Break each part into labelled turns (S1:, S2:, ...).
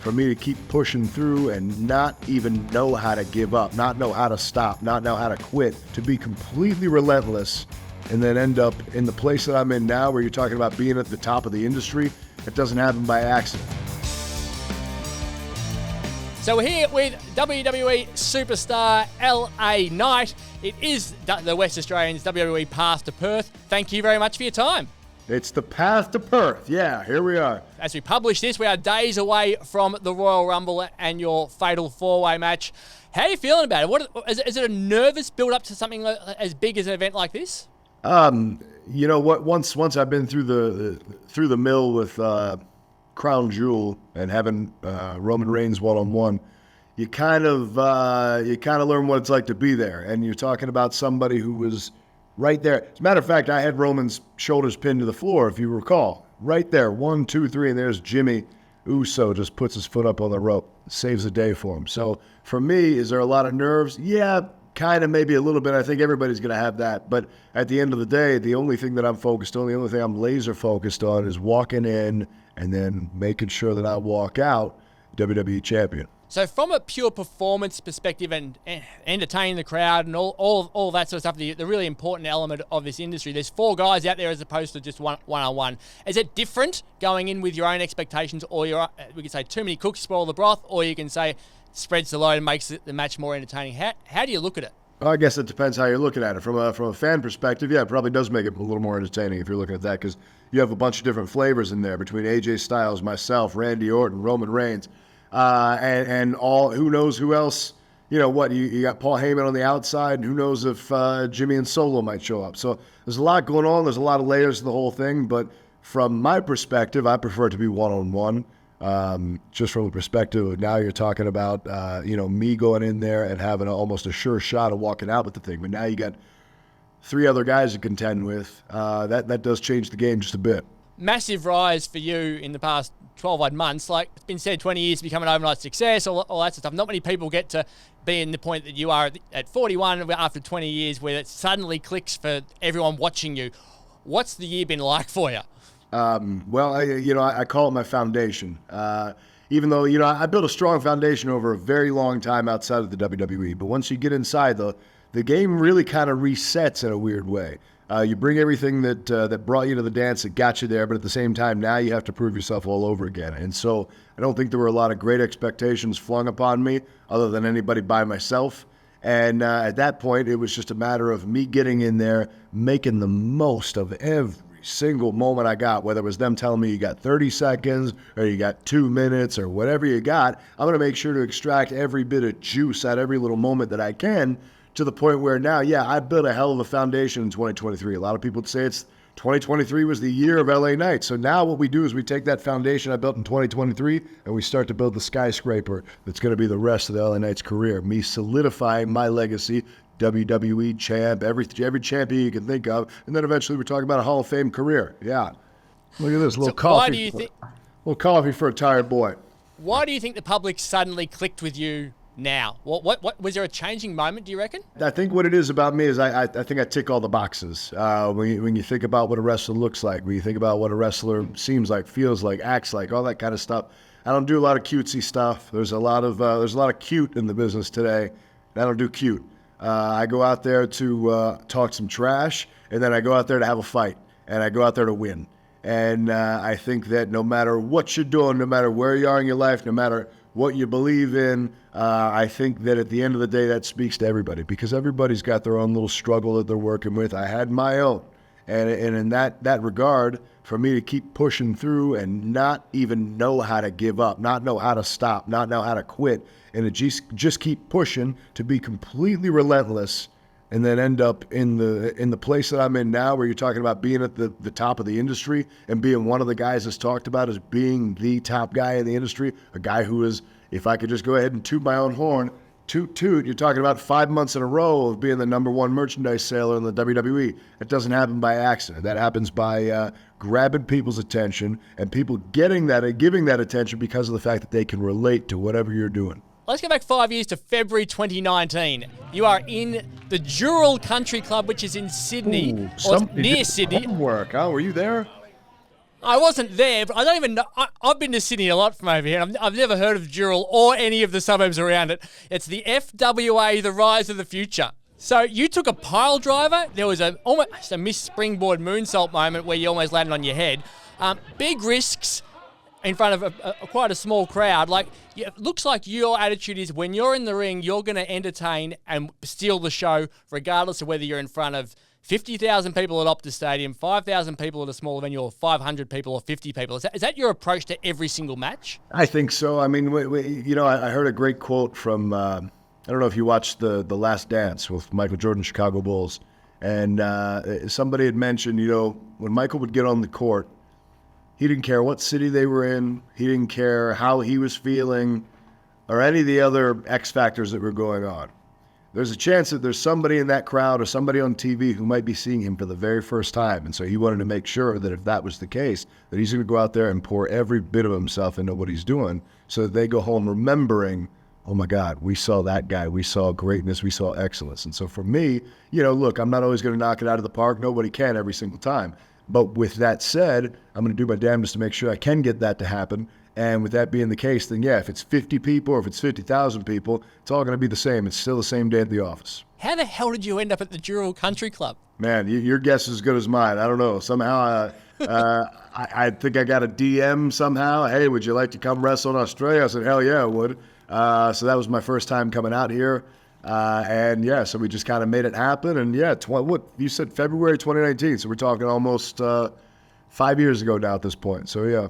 S1: for me to keep pushing through and not even know how to give up, not know how to stop, not know how to quit, to be completely relentless and then end up in the place that I'm in now where you're talking about being at the top of the industry. It doesn't happen by accident.
S2: So we're here with WWE superstar LA Knight. It is the West Australians WWE Path to Perth. Thank you very much for your time.
S1: It's the path to Perth. Yeah, here we are.
S2: As we publish this, we are days away from the Royal Rumble and your fatal four-way match. How are you feeling about it? Is it a nervous build-up to something as big as an event like this?
S1: You know what? Once I've been through the mill with Crown Jewel and having Roman Reigns one-on-one, you kind of learn what it's like to be there. And you're talking about somebody who was right there. As a matter of fact, I had Roman's shoulders pinned to the floor, if you recall. Right there, 1, 2, 3, and there's Jimmy Uso just puts his foot up on the rope, saves the day for him. So for me, is there a lot of nerves? Yeah, kind of, maybe a little bit. I think everybody's going to have that. But at the end of the day, the only thing that I'm focused on, the only thing I'm laser focused on is walking in and then making sure that I walk out WWE champion.
S2: So from a pure performance perspective and entertaining the crowd and all that sort of stuff, the really important element of this industry, there's 4 guys out there as opposed to just one-on-one. Is it different going in with your own expectations, or we can say too many cooks spoil the broth, or you can say spreads the load and makes the match more entertaining? How do you look at it?
S1: Well, I guess it depends how you're looking at it. From a fan perspective, yeah, it probably does make it a little more entertaining if you're looking at that, because you have a bunch of different flavors in there between AJ Styles, myself, Randy Orton, Roman Reigns. And all, who knows who else, you got Paul Heyman on the outside, and who knows if Jimmy and Solo might show up. So there's a lot going on. There's a lot of layers to the whole thing. But from my perspective, I prefer it to be one-on-one. Just from the perspective of now you're talking about, me going in there and having almost a sure shot of walking out with the thing. But now you got 3 other guys to contend with. That does change the game just a bit.
S2: Massive rise for you in the past 12 odd months. Like it's been said, 20 years to become an overnight success, all that sort of stuff. Not many people get to be in the point that you are at 41 after 20 years where it suddenly clicks for everyone watching you. What's the year been like for you?
S1: I call it my foundation. Even though, I built a strong foundation over a very long time outside of the WWE. But once you get inside, the game really kind of resets in a weird way. You bring everything that brought you to the dance, that got you there, but at the same time, now you have to prove yourself all over again. And so I don't think there were a lot of great expectations flung upon me other than anybody by myself. And at that point, it was just a matter of me getting in there, making the most of every single moment I got, whether it was them telling me you got 30 seconds or you got 2 minutes or whatever you got. I'm going to make sure to extract every bit of juice out of every little moment that I can, to the point where now, I built a hell of a foundation in 2023. A lot of people would say 2023 was the year of LA Knight. So now what we do is we take that foundation I built in 2023 and we start to build the skyscraper that's going to be the rest of the LA Knight's career. Me solidifying my legacy, WWE champ, every champion you can think of, and then eventually we're talking about a Hall of Fame career. Yeah. Look at this, little coffee. Little coffee for a tired boy.
S2: Why do you think the public suddenly clicked with you now? What was there a changing moment, do you reckon?
S1: I think what it is about me is I think I tick all the boxes. When you think about what a wrestler looks like, when you think about what a wrestler seems like, feels like, acts like, all that kind of stuff. I don't do a lot of cutesy stuff. There's a lot of cute in the business today, and I don't do cute. I go out there to talk some trash, and then I go out there to have a fight, and I go out there to win. And I think that no matter what you're doing, no matter where you are in your life, no matter what you believe in, I think that at the end of the day, that speaks to everybody, because everybody's got their own little struggle that they're working with. I had my own. And in that regard, for me to keep pushing through and not even know how to give up, not know how to stop, not know how to quit, and to just keep pushing, to be completely relentless, and then end up in the place that I'm in now, where you're talking about being at the top of the industry and being one of the guys that's talked about as being the top guy in the industry, a guy who is, if I could just go ahead and toot my own horn, toot, you're talking about 5 months in a row of being the #1 merchandise seller in the WWE. It doesn't happen by accident. That happens by grabbing people's attention and people giving that attention because of the fact that they can relate to whatever you're doing.
S2: Let's go back 5 years to February 2019. You are in the Dural Country Club, which is in Sydney,
S1: Ooh,
S2: or near Sydney.
S1: Homework, huh? Were you there?
S2: I wasn't there, but I don't even know. I've been to Sydney a lot from over here, and I've never heard of Dural or any of the suburbs around it. It's the FWA, the rise of the future. So you took a pile driver. There was almost a missed springboard moonsault moment where you almost landed on your head. Big risks in front of quite a small crowd. Like, it looks like your attitude is when you're in the ring, you're going to entertain and steal the show, regardless of whether you're in front of 50,000 people at Optus Stadium, 5,000 people at a smaller venue, or 500 people or 50 people. Is that your approach to every single match?
S1: I think so. I mean, I heard a great quote from, I don't know if you watched The Last Dance with Michael Jordan, Chicago Bulls. And somebody had mentioned, when Michael would get on the court, he didn't care what city they were in. He didn't care how he was feeling or any of the other X factors that were going on. There's a chance that there's somebody in that crowd or somebody on TV who might be seeing him for the very first time. And so he wanted to make sure that if that was the case, that he's going to go out there and pour every bit of himself into what he's doing so that they go home remembering, oh my God, we saw that guy. We saw greatness. We saw excellence. And so for me, look, I'm not always going to knock it out of the park. Nobody can every single time. But with that said, I'm going to do my damnedest to make sure I can get that to happen. And with that being the case, then yeah, if it's 50 people or if it's 50,000 people, it's all going to be the same. It's still the same day at the office.
S2: How the hell did you end up at the Dural Country Club?
S1: Man, your guess is as good as mine. I don't know. Somehow, I think I got a DM somehow. Hey, would you like to come wrestle in Australia? I said, hell yeah, I would. So that was my first time coming out here. And yeah, so we just kind of made it happen. And yeah, what you said, February 2019. So we're talking almost 5 years ago now at this point. So yeah.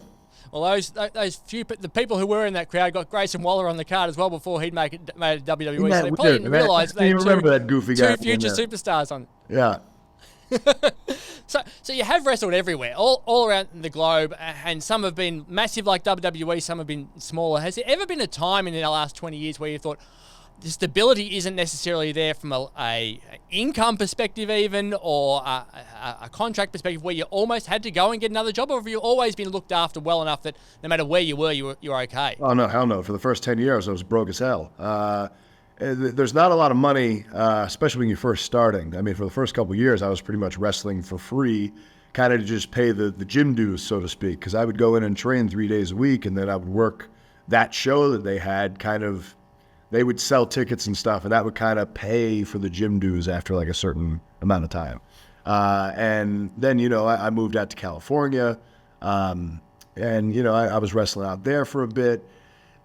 S2: Well, the people who were in that crowd got Grayson Waller on the card as well before he'd made WWE. So they probably didn't realise they had two future superstars on.
S1: Yeah.
S2: So you have wrestled everywhere, all around the globe, and some have been massive like WWE, some have been smaller. Has there ever been a time in the last 20 years where you thought, the stability isn't necessarily there from a income perspective even, or a contract perspective, where you almost had to go and get another job, or have you always been looked after well enough that no matter where you were, you're okay?
S1: Oh, no, hell no. For the first 10 years, I was broke as hell. There's not a lot of money, especially when you're first starting. I mean, for the first couple of years, I was pretty much wrestling for free, kind of to just pay the gym dues, so to speak, because I would go in and train 3 days a week, and then I would work that show that they had they would sell tickets and stuff, and that would kind of pay for the gym dues after like a certain amount of time. And then, I moved out to California, and, I was wrestling out there for a bit.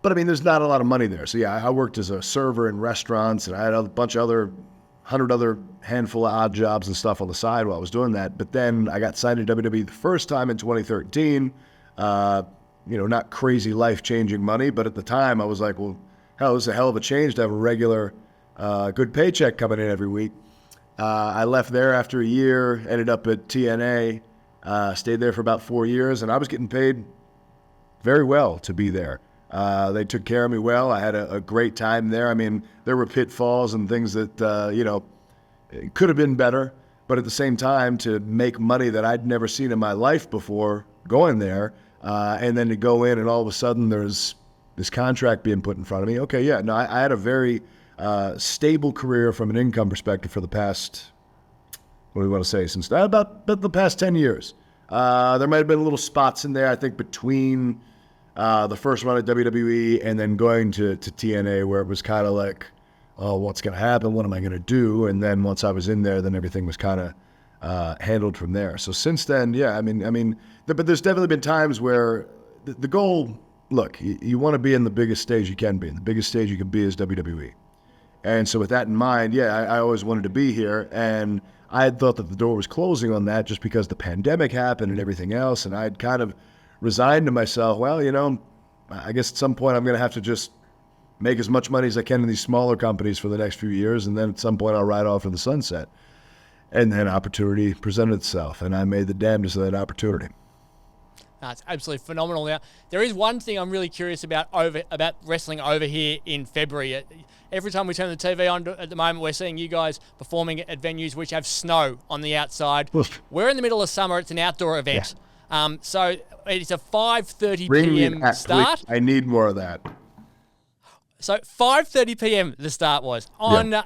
S1: But, I mean, there's not a lot of money there. So, yeah, I worked as a server in restaurants, and I had a bunch of 100 other handful of odd jobs and stuff on the side while I was doing that. But then I got signed to WWE the first time in 2013. Not crazy life-changing money, but at the time I was like, well, hell, this is a hell of a change to have a regular, good paycheck coming in every week. I left there after a year, ended up at TNA, stayed there for about 4 years, and I was getting paid very well to be there. They took care of me well. I had a great time there. I mean, there were pitfalls and things that, it could have been better, but at the same time, to make money that I'd never seen in my life before going there, and then to go in and all of a sudden there's this contract being put in front of me. Okay, yeah, no, I had a very stable career from an income perspective for the past, what do we want to say, since about the past 10 years. There might have been little spots in there, I think, between the first run at WWE and then going to TNA where it was kind of like, oh, what's going to happen? What am I going to do? And then once I was in there, then everything was kind of handled from there. So since then, yeah, I mean, but there's definitely been times where the goal, look, you want to be in the biggest stage you can be. And the biggest stage you can be is WWE. And so with that in mind, yeah, I always wanted to be here. And I had thought that the door was closing on that just because the pandemic happened and everything else. And I'd kind of resigned to myself, well, I guess at some point I'm going to have to just make as much money as I can in these smaller companies for the next few years. And then at some point I'll ride off in the sunset. And then opportunity presented itself. And I made the damnedest of that opportunity.
S2: It's absolutely phenomenal. Now, there is one thing I'm really curious about wrestling over here in February. Every time we turn the TV on at the moment, we're seeing you guys performing at venues which have snow on the outside. Oof. We're in the middle of summer. It's an outdoor event. Yeah. So it's a 5:30 p.m. start.
S1: Please. I need more of that.
S2: So 5:30 p.m. the start was. On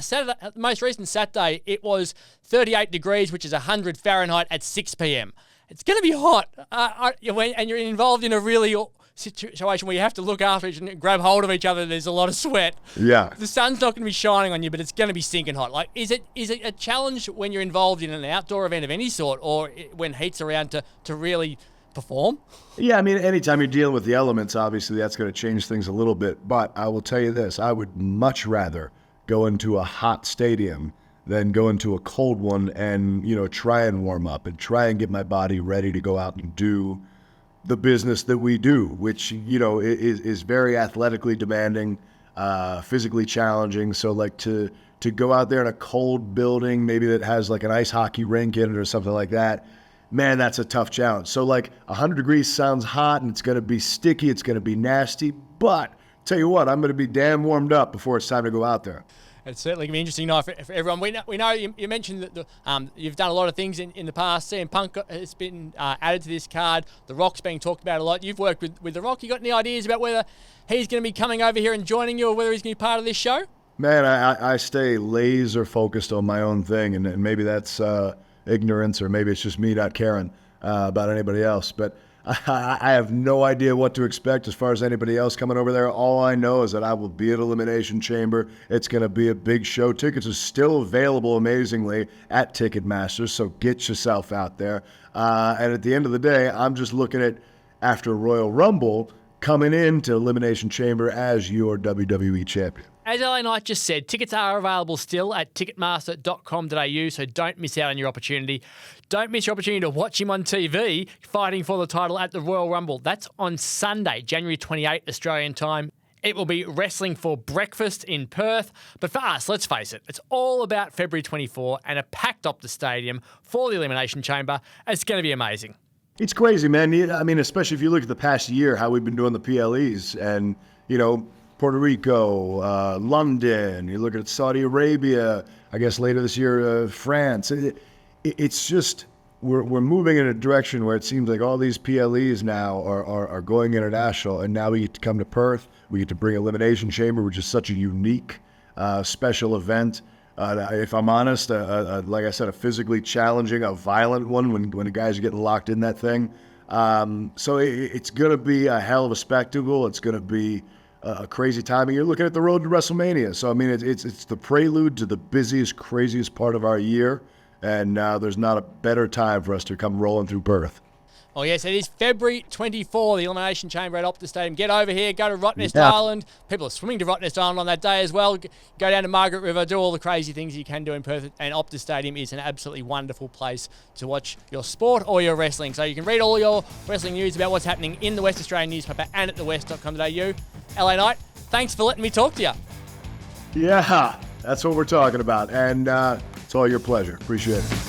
S2: Saturday, most recent Saturday, it was 38 degrees, which is 100 Fahrenheit at 6 p.m. it's going to be hot. And you're involved in a really situation where you have to look after each other and grab hold of each other. There's a lot of sweat.
S1: Yeah.
S2: The sun's not going to be shining on you, but it's going to be stinking hot. Like, is it a challenge when you're involved in an outdoor event of any sort, or when heat's around to really perform?
S1: Yeah, I mean, anytime you're dealing with the elements, obviously that's going to change things a little bit. But I will tell you this, I would much rather go into a hot stadium than go into a cold one and, try and warm up and try and get my body ready to go out and do the business that we do, which, is very athletically demanding, physically challenging. So like to go out there in a cold building, maybe that has like an ice hockey rink in it or something like that, man, that's a tough challenge. So like 100 degrees sounds hot and it's going to be sticky. It's going to be nasty, but tell you what, I'm going to be damn warmed up before it's time to go out there.
S2: It's certainly going to be an interesting night for everyone. We know you mentioned that you've done a lot of things in the past. CM Punk has been added to this card. The Rock's being talked about a lot. You've worked with The Rock. You got any ideas about whether he's going to be coming over here and joining you, or whether he's going to be part of this show?
S1: Man, I stay laser focused on my own thing, and maybe that's ignorance, or maybe it's just me not caring about anybody else. But I have no idea what to expect as far as anybody else coming over there. All I know is that I will be at Elimination Chamber. It's going to be a big show. Tickets are still available, amazingly, at Ticketmaster, so get yourself out there. And at the end of the day, I'm just looking at, after Royal Rumble, coming into Elimination Chamber as your WWE champion.
S2: As LA Knight just said, tickets are available still at ticketmaster.com.au, so don't miss out on your opportunity. Don't miss your opportunity to watch him on TV fighting for the title at the Royal Rumble. That's on Sunday, January 28th, Australian time. It will be wrestling for breakfast in Perth. But for us, let's face it, it's all about February 24 and a packed Optus Stadium for the Elimination Chamber. It's going to be amazing.
S1: It's crazy, man. I mean, especially if you look at the past year, how we've been doing the PLEs and, Puerto Rico, London, you look at Saudi Arabia, I guess later this year, France. It's just, we're moving in a direction where it seems like all these PLEs now are going international, and now we get to come to Perth. We get to bring Elimination Chamber, which is such a unique, special event. If I'm honest, like I said, a physically challenging, a violent one when the guys are getting locked in that thing. So it's going to be a hell of a spectacle. It's going to be a crazy time. And you're looking at the road to WrestleMania. So, I mean, it's the prelude to the busiest, craziest part of our year. And there's not a better time for us to come rolling through Perth.
S2: Oh, yes, it is February 24, the Elimination Chamber at Optus Stadium. Get over here, go to Rottnest Island. People are swimming to Rottnest Island on that day as well. Go down to Margaret River, do all the crazy things you can do in Perth. And Optus Stadium is an absolutely wonderful place to watch your sport or your wrestling. So you can read all your wrestling news about what's happening in the West Australian newspaper and at thewest.com.au. LA Knight, thanks for letting me talk to you.
S1: Yeah, that's what we're talking about. And it's all your pleasure. Appreciate it.